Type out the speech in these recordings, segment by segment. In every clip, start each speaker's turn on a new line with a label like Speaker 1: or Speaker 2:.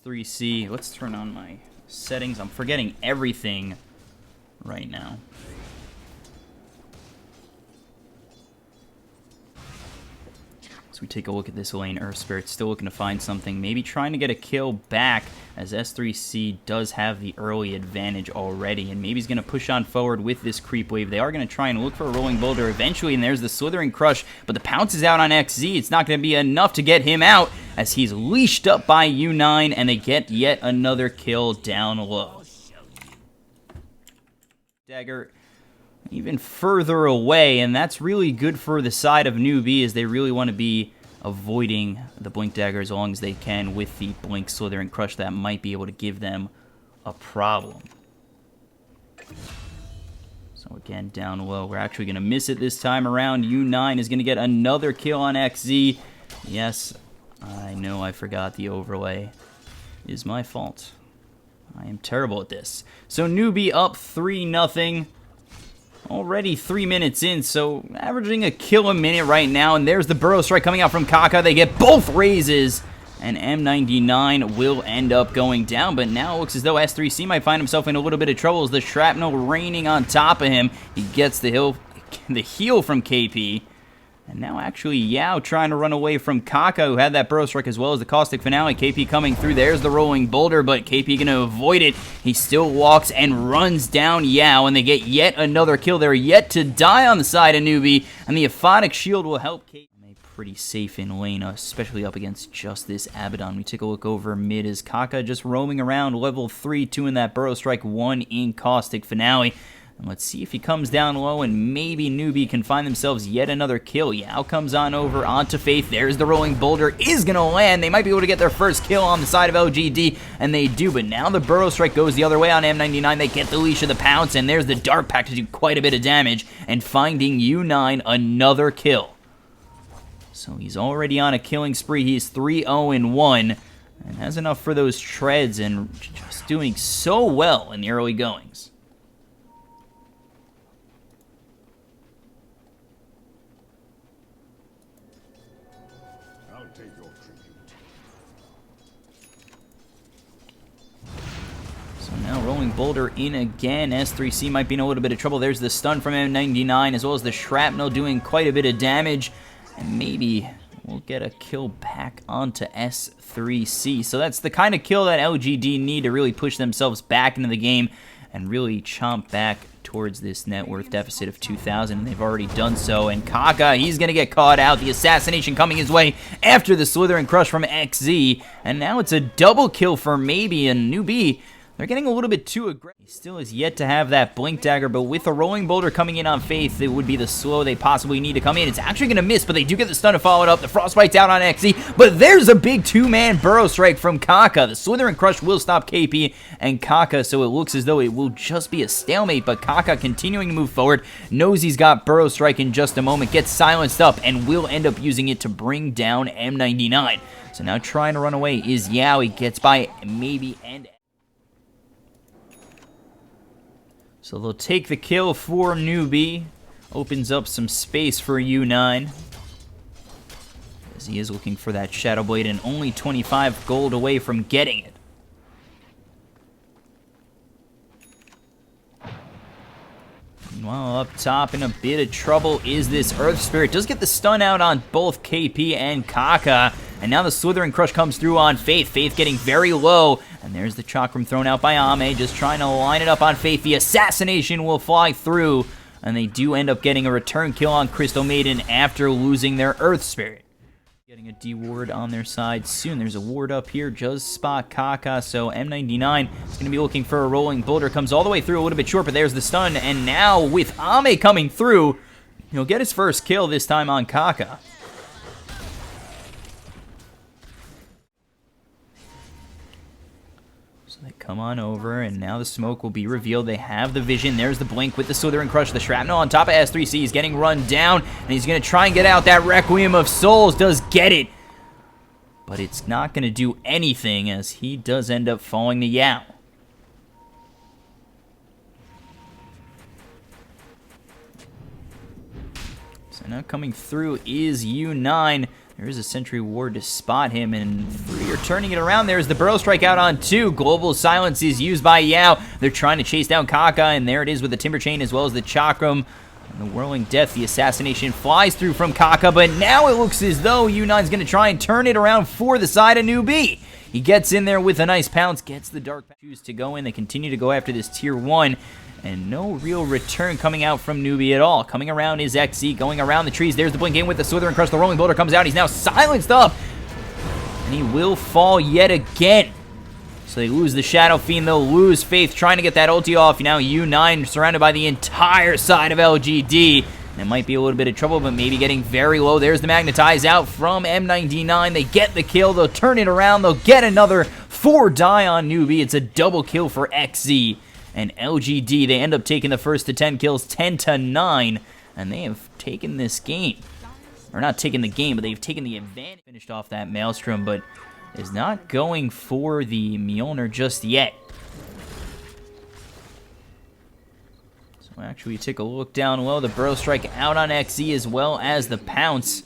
Speaker 1: S3C. Let's turn on my settings. I'm forgetting everything right now. So we take a look at this lane. Earth Spirit still looking to find something. Maybe trying to get a kill back, as S3C does have the early advantage already. And maybe he's going to push on forward with this creep wave. They are going to try and look for a rolling boulder eventually. And there's the Slithering Crush. But the pounce is out on XZ. It's not going to be enough to get him out, as he's leashed up by U9. And they get yet another kill down low. Dagger even further away, and that's really good for the side of Newbee, as they really want to be avoiding the Blink Dagger as long as they can with the Blink Slither and Crush. That might be able to give them a problem. So again, down low. We're actually going to miss it this time around. U9 is going to get another kill on XZ. Yes, I know I forgot the overlay. It is my fault. I am terrible at this. So Newbee up 3-0. Already 3 minutes in, so averaging a kill a minute right now. And there's the Burrow Strike coming out from Kaka. They get both raises, and M99 will end up going down. But now it looks as though S3C might find himself in a little bit of trouble, as the shrapnel raining on top of him. He gets the heal from KP. And now actually Yao trying to run away from Kaka, who had that Burrow Strike, as well as the Caustic Finale. KP coming through. There's the Rolling Boulder, but KP going to avoid it. He still walks and runs down Yao, and they get yet another kill. They're yet to die on the side of Newbee, and the Aphotic Shield will help KP. Pretty safe in lane, especially up against just this Abaddon. We take a look over mid as Kaka just roaming around, level 3, 2 in that Burrow Strike, 1 in Caustic Finale. And let's see if he comes down low, and maybe Newbee can find themselves yet another kill. Yao comes on over onto Faith. There's the Rolling Boulder. Is going to land. They might be able to get their first kill on the side of LGD, and they do. But now the Burrow Strike goes the other way on M99. They get the leash of the Pounce, and there's the Dark Pack to do quite a bit of damage, and finding U9 another kill. So he's already on a killing spree. He's 3-0-1, and has enough for those treads, and just doing so well in the early goings. So now Rolling Boulder in again. S3C might be in a little bit of trouble. There's the stun from M99, as well as the shrapnel doing quite a bit of damage. And maybe we'll get a kill back onto S3C. So that's the kind of kill that LGD need to really push themselves back into the game and really chomp back towards this net worth deficit of 2,000, and they've already done so. And Kaka, he's going to get caught out. The assassination coming his way after the Slither and Crush from XZ. And now it's a double kill for Maybe, and Newbee, they're getting a little bit too aggressive. He still is yet to have that Blink Dagger, but with a Rolling Boulder coming in on Faith, it would be the slow they possibly need to come in. It's actually going to miss, but they do get the stun to follow it up. The Frostbite's out on XZ, but there's a big two-man Burrow Strike from Kaka. The Slither and Crush will stop KP and Kaka, so it looks as though it will just be a stalemate, but Kaka continuing to move forward, knows he's got Burrow Strike in just a moment, gets silenced up, and will end up using it to bring down M99. So now trying to run away is Yao. He gets by Maybe and... So they'll take the kill for Newbee. Opens up some space for U9, as he is looking for that Shadow Blade, and only 25 gold away from getting it. Meanwhile, up top in a bit of trouble is this Earth Spirit. Does get the stun out on both KP and Kaka. And now the Slithering Crush comes through on Faith. Faith getting very low. And there's the Chakram thrown out by Ame, just trying to line it up on Faith. The assassination will fly through. And they do end up getting a return kill on Crystal Maiden after losing their Earth Spirit. Getting a D-ward on their side soon. There's a ward up here, just spot Kaka. So M99 is going to be looking for a Rolling Boulder. Comes all the way through, a little bit short, but there's the stun. And now with Ame coming through, he'll get his first kill this time on Kaka. They come on over, and now the smoke will be revealed. They have the vision. There's the blink with the Slither and Crush. The shrapnel on top of S3C. He's getting run down, and he's going to try and get out that Requiem of Souls. Does get it, but it's not going to do anything, as he does end up falling to Yao. So now coming through is U9. There is a Sentry Ward to spot him, and 3 are turning it around. There's the Burrow Strike out on 2. Global Silence is used by Yao. They're trying to chase down Kaka, and there it is with the Timber Chain as well as the Chakram. And the Whirling Death, the Assassination flies through from Kaka, but now it looks as though U9's going to try and turn it around for the side of Newbee. He gets in there with a nice pounce, gets the Dark Choose to go in. They continue to go after this Tier 1. And no real return coming out from Newbee at all. Coming around is XZ, going around the trees. There's the Blink in with the Slither Crush. The Rolling Boulder comes out. He's now silenced up. And he will fall yet again. So they lose the Shadow Fiend. They'll lose Faith trying to get that ulti off. Now U9 surrounded by the entire side of LGD. It might be a little bit of trouble, but maybe getting very low. There's the Magnetize out from M99. They get the kill. They'll turn it around. They'll get another 4 die on Newbee. It's a double kill for XZ. And LGD, they end up taking the first to 10 kills, 10-9, and they have taken this game. Or not taken the game, but they've taken the advantage. Finished off that Maelstrom, but is not going for the Mjolnir just yet. So actually, take a look down low. The Burrow Strike out on XZ as well as the Pounce.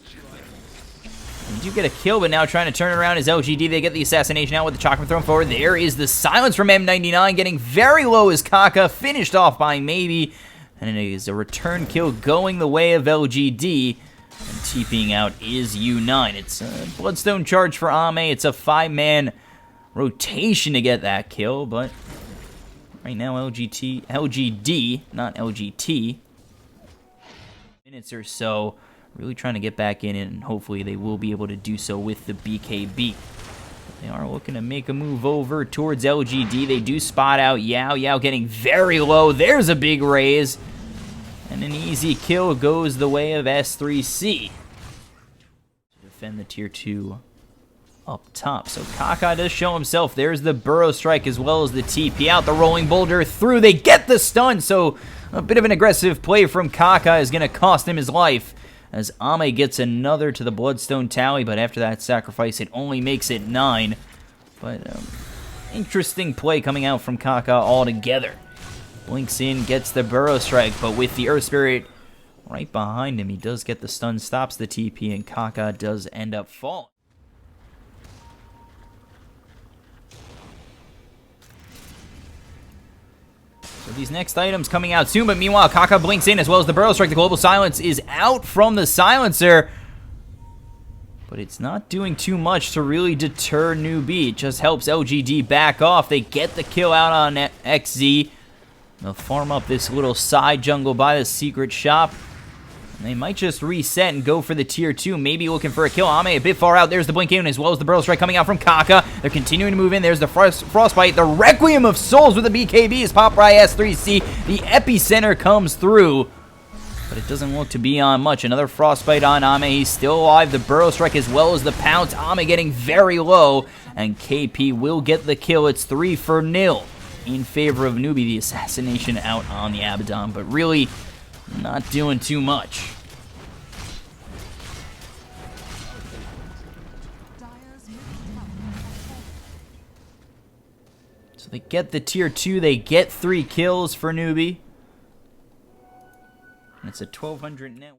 Speaker 1: They do get a kill, but now trying to turn around is LGD. They get the Assassination out with the Chakram thrown forward. There is the Silence from M99, getting very low as Kaka, finished off by Maybe. And it is a return kill going the way of LGD. And TPing out is U9. It's a Bloodstone charge for Ame. It's a 5-man rotation to get that kill, but right now LGD, not LGT, minutes or so. Really trying to get back in, and hopefully they will be able to do so with the BKB. They are looking to make a move over towards LGD. They do spot out Yao. Yao getting very low. There's a big raise. And an easy kill goes the way of S3C. To defend the Tier 2 up top. So Kaka does show himself. There's the Burrow Strike as well as the TP out. The Rolling Boulder through. They get the stun, so a bit of an aggressive play from Kaka is going to cost him his life. As Ame gets another to the Bloodstone tally, but after that sacrifice, it only makes it 9. But interesting play coming out from Kaka altogether. Blinks in, gets the Burrow Strike, but with the Earth Spirit right behind him, he does get the stun, stops the TP, and Kaka does end up falling. So these next items coming out soon, but meanwhile, Kaka blinks in as well as the Burrow Strike. The Global Silence is out from the Silencer, but it's not doing too much to really deter Newbee. It just helps LGD back off. They get the kill out on XZ. They'll farm up this little side jungle by the secret shop. And they might just reset and go for the Tier 2, maybe looking for a kill. Ame a bit far out. There's the Blink in as well as the Burrow Strike coming out from Kaka. They're continuing to move in. There's the Frostbite. The Requiem of Souls with the BKB is popped by S3C. The Epicenter comes through, but it doesn't look to be on much. Another Frostbite on Ame. He's still alive. The Burrow Strike as well as the Pounce. Ame getting very low, and KP will get the kill. It's 3-0 in favor of Newbee. The Assassination out on the Abaddon, but really not doing too much. So they get the Tier 2. They get 3 kills for Newbee. And it's a 1200 net.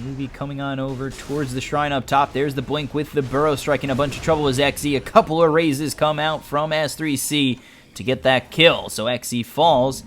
Speaker 1: Newbee coming on over towards the shrine up top. There's the Blink with the Burrow Strike in a bunch of trouble as XZ. A couple of raises come out from S3C to get that kill. So XZ falls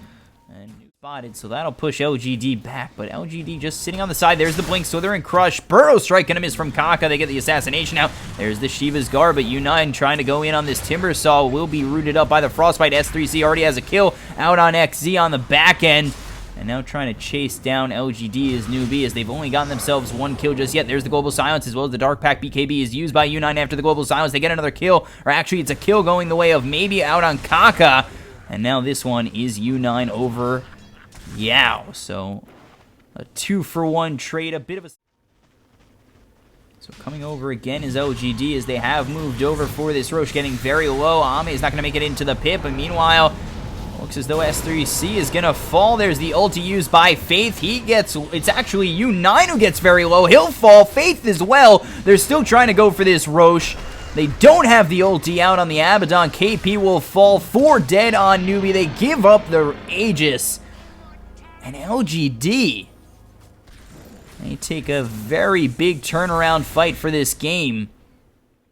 Speaker 1: and spotted. So that'll push LGD back. But LGD just sitting on the side. There's the Blink, Slithering Crush. Burrow Strike gonna miss from Kaka. They get the Assassination out. There's the Shiva's Guard. But U9 trying to go in on this Timber Saw will be rooted up by the Frostbite. S3C already has a kill out on XZ on the back end. And now trying to chase down LGD as Newbee, as they've only gotten themselves 1 kill just yet. There's the Global Silence as well as the Dark Pack. BKB is used by U9 after the Global Silence. They get another kill, or actually it's a kill going the way of Maybe out on Kaka. And now this one is U9 over Yao. So a 2-for-1 trade, a bit of a... So coming over again is LGD as they have moved over for this Roche, getting very low. Ame is not going to make it into the pit, but meanwhile... looks as though S3C is going to fall. There's the ulti used by Faith. He gets... it's actually U9 who gets very low. He'll fall. Faith as well. They're still trying to go for this Roche. They don't have the ulti out on the Abaddon. KP will fall. 4 dead on Newbee. They give up the Aegis. And LGD, they take a very big turnaround fight for this game.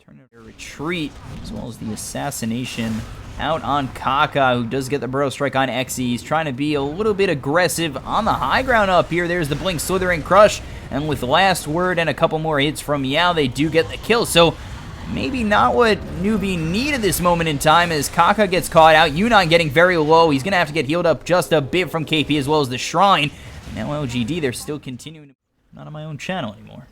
Speaker 1: Turn a retreat, as well as the assassination out on Kaka, who does get the burrow strike on XE. He's trying to be a little bit aggressive on the high ground up here. There's the Blink, Slithering Crush, and with last word and a couple more hits from Yao, they do get the kill. So maybe not what Newbee needed this moment in time, as Kaka gets caught out. U9 getting very low. He's going to have to get healed up just a bit from KP, as well as the Shrine. Now LGD, they're still continuing. Not on my own channel anymore.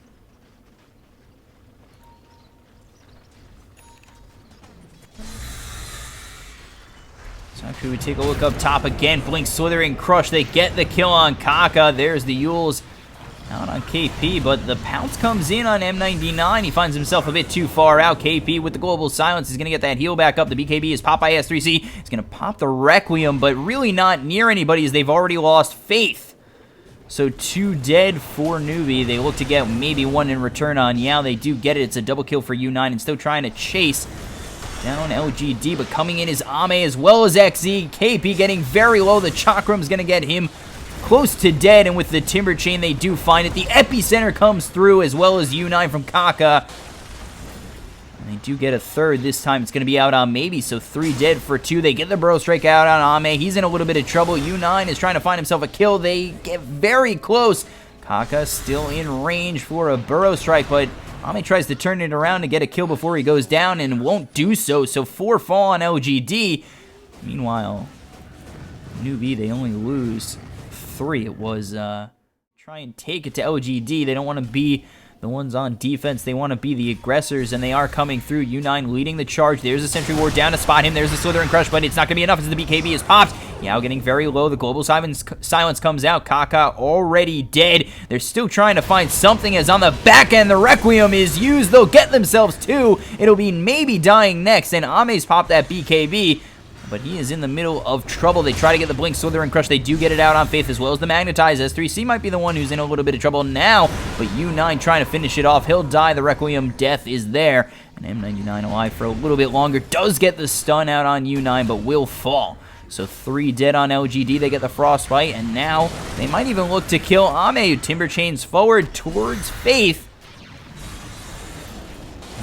Speaker 1: So actually we take a look up top again. Blink, Slithering Crush. They get the kill on Kaka. There's the Yules out on KP, but the pounce comes in on M99. He finds himself a bit too far out. KP with the Global Silence is going to get that heal back up. The BKB is popped by S3C. He's going to pop the Requiem, but really not near anybody, as they've already lost Faith. So 2 dead for Newbee. They look to get maybe 1 in return on Yao. They do get it. It's a double kill for U9, and still trying to chase down LGD, but coming in is Ame as well as XZ. KP getting very low. The Chakram's going to get him close to dead, and with the Timber Chain, they do find it. The Epicenter comes through, as well as U9 from Kaka. And they do get a third. This time it's going to be out on Maybe, so 3 dead for 2. They get the Burrow Strike out on Ame. He's in a little bit of trouble. U9 is trying to find himself a kill. They get very close. Kaka still in range for a Burrow Strike, but Ame tries to turn it around to get a kill before he goes down and won't do so. So 4 fall on LGD. Meanwhile, Newbee, they only lose 3. It was try and take it to LGD. They don't want to be the ones on defense. They want to be the aggressors, and they are coming through. U9 leading the charge. There's a Sentry Ward down to spot him. There's the Slithering Crush, but it's not going to be enough as the BKB is popped. Yao getting very low. The Global Silence comes out. Kaka already dead. They're still trying to find something, as on the back end, the Requiem is used. They'll get themselves 2. It'll be Maybe dying next, and Ame's popped that BKB, but he is in the middle of trouble. They try to get the Blink, Slithering Crush. They do get it out on Faith, as well as the Magnetize. S3C might be the one who's in a little bit of trouble now, but U9 trying to finish it off. He'll die. The Requiem death is there, and M99 alive for a little bit longer. Does get the stun out on U9, but will fall. So 3 dead on LGD. They get the Frostbite, and now they might even look to kill Ame. Timber Chains forward towards Faith.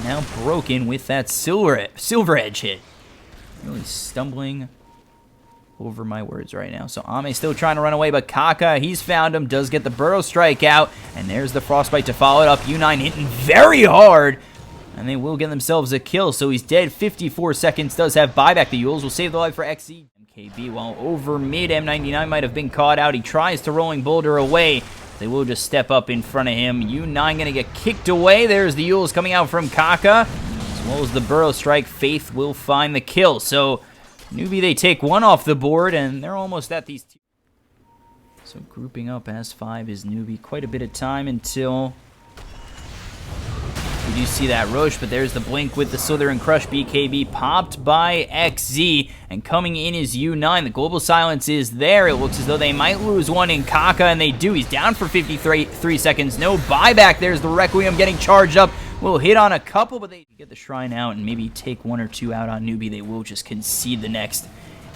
Speaker 1: Now broken with that Silver Edge hit. Really stumbling over my words right now. So Ame still trying to run away, but Kaka, he's found him, does get the Burrow Strike out, and there's the Frostbite to follow it up. U9 hitting very hard, and they will get themselves a kill. So he's dead. 54 seconds. Does have buyback. The Yules will save the life for XE. MKB, while over mid, M99 might have been caught out. He tries to Rolling Boulder away. They will just step up in front of him. U9 going to get kicked away. There's the Yules coming out from Kaka. As well as the Burrow Strike, Faith will find the kill. So Newbee, they take 1 off the board, and they're almost at these 2. So grouping up as 5 is Newbee. Quite a bit of time until we do see that Roche, but there's the Blink with the Slithering Crush. BKB popped by XZ, and coming in is U9. The Global Silence is there. It looks as though they might lose 1 in Kaka, and they do. He's down for 53 seconds. No buyback. There's the Requiem getting charged up. Will hit on a couple, but they get the Shrine out and maybe take 1 or 2 out on Newbee. They will just concede the next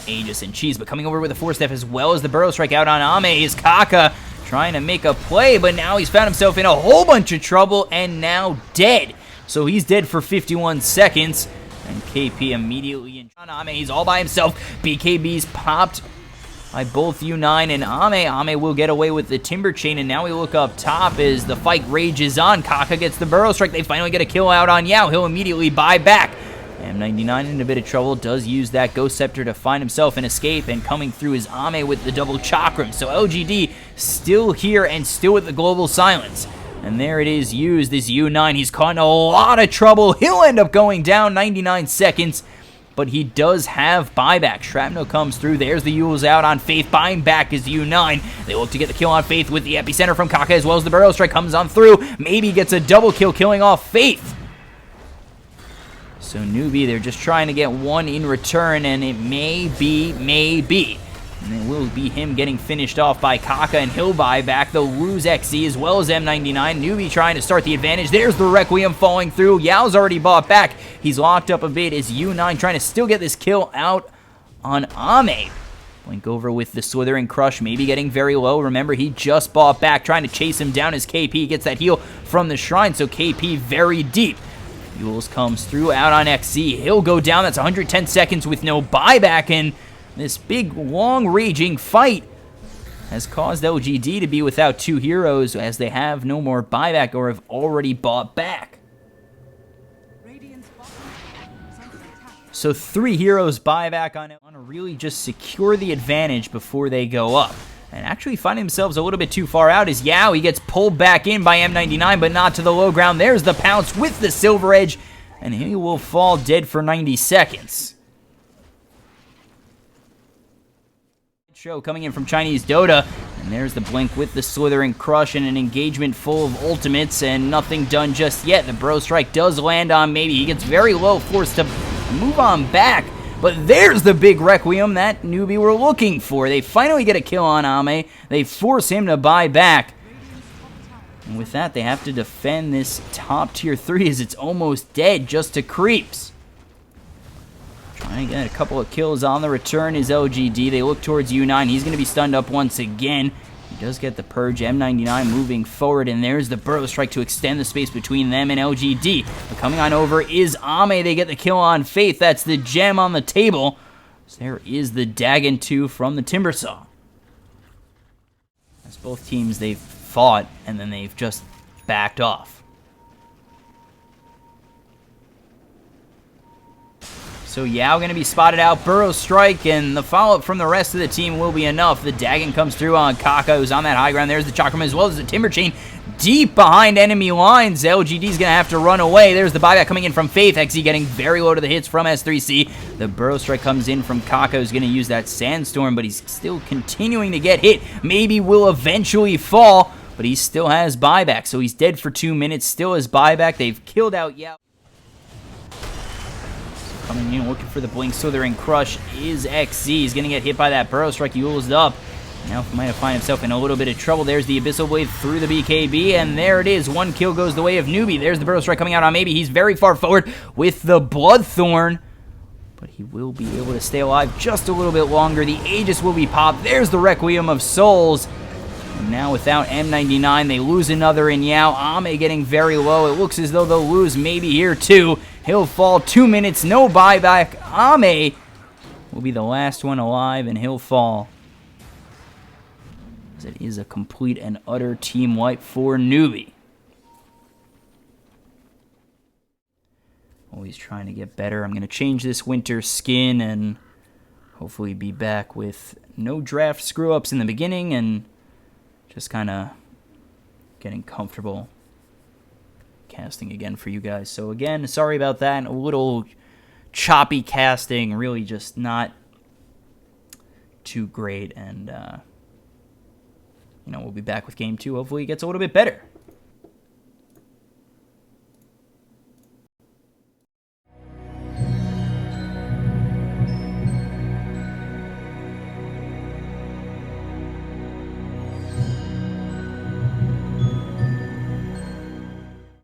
Speaker 1: Aegis and Cheese. But coming over with a 4-step, as well as the Burrow Strike out on Ame, is Kaka trying to make a play, but now he's found himself in a whole bunch of trouble and now dead. So he's dead for 51 seconds, and KP immediately in on Ame. He's all by himself. BKB's popped by both U9 and Ame. Ame will get away with the Timber Chain, and now we look up top as the fight rages on. Kaka gets the Burrow Strike. They finally get a kill out on Yao. He'll immediately buy back. M99 in a bit of trouble. Does use that Ghost Scepter to find himself an escape, and coming through is Ame with the double Chakram. So LGD still here and still with the Global Silence. And there it is used. This U9, he's caught in a lot of trouble. He'll end up going down 99 seconds. But he does have buyback. Shrapnel comes through. There's the Yules out on Faith. Buying back is U9. They look to get the kill on Faith with the Epicenter from Kaka, as well as the Burrow Strike comes on through. Maybe gets a double kill, killing off Faith. So Newbee, they're just trying to get 1 in return, and it may be. And it will be him getting finished off by Kaka, and he'll buy back. They'll lose XZ as well as M99. Newbee trying to start the advantage. There's the Requiem falling through. Yao's already bought back. He's locked up a bit as U9 trying to still get this kill out on Ame. Blink over with the Slithering Crush, maybe getting very low. Remember, he just bought back, trying to chase him down as KP gets that heal from the Shrine, so KP very deep. Yules comes through out on XZ. He'll go down. That's 110 seconds with no buyback, and this big, long, raging fight has caused LGD to be without 2 heroes as they have no more buyback or have already bought back. So 3 heroes buyback on it. Want to really just secure the advantage before they go up. And actually finding themselves a little bit too far out is Yao. He gets pulled back in by M99, but not to the low ground. There's the pounce with the Silver Edge, and he will fall dead for 90 seconds. Show coming in from Chinese Dota, and there's the blink with the Slithering Crush and an engagement full of ultimates, and nothing done just yet. The Bro Strike does land on Maybe. He gets very low, forced to move on back, but there's the big Requiem that Newbee were looking for. They finally get a kill on Ame. They force him to buy back, and with that, they have to defend this top tier 3 as it's almost dead just to creeps. Trying to get a couple of kills on the return is LGD. They look towards U9. He's going to be stunned up once again. He does get the purge. M99 moving forward, and there's the Burrow Strike to extend the space between them and LGD. But coming on over is Ame. They get the kill on Faith. That's the gem on the table. So there is the Dagon 2 from the Timbersaw. As both teams, they've fought, and then they've just backed off. So Yao going to be spotted out, Burrow Strike, and the follow-up from the rest of the team will be enough. The Dagon comes through on Kaka, who's on that high ground. There's the Chakram as well as the Timber Chain deep behind enemy lines. LGD's going to have to run away. There's the buyback coming in from Faith. XZ getting very low to the hits from S3C. The Burrow Strike comes in from Kaka, who's going to use that Sandstorm, but he's still continuing to get hit. Maybe will eventually fall, but he still has buyback, so he's dead for 2 minutes, still has buyback. They've killed out Yao. Coming in, looking for the blink, Slithering Crush is XZ. He's going to get hit by that Burrow Strike. He ulls up. Now he might have find himself in a little bit of trouble. There's the Abyssal Blade through the BKB, and there it is. 1 kill goes the way of Newbee. There's the Burrow Strike coming out on Maybe. He's very far forward with the Bloodthorn, but he will be able to stay alive just a little bit longer. The Aegis will be popped. There's the Requiem of Souls. And now without M99, they lose another in Yao. Ame getting very low. It looks as though they'll lose Maybe here too. He'll fall 2 minutes, no buyback. Ame will be the last one alive, and he'll fall. As it is a complete and utter team wipe for Newbee. Always trying to get better. I'm going to change this winter skin and hopefully be back with no draft screw-ups in the beginning and just kind of getting comfortable casting again for you guys. So again, sorry about that. A little choppy casting, really just not too great. And, you know, we'll be back with game 2. Hopefully it gets a little bit better.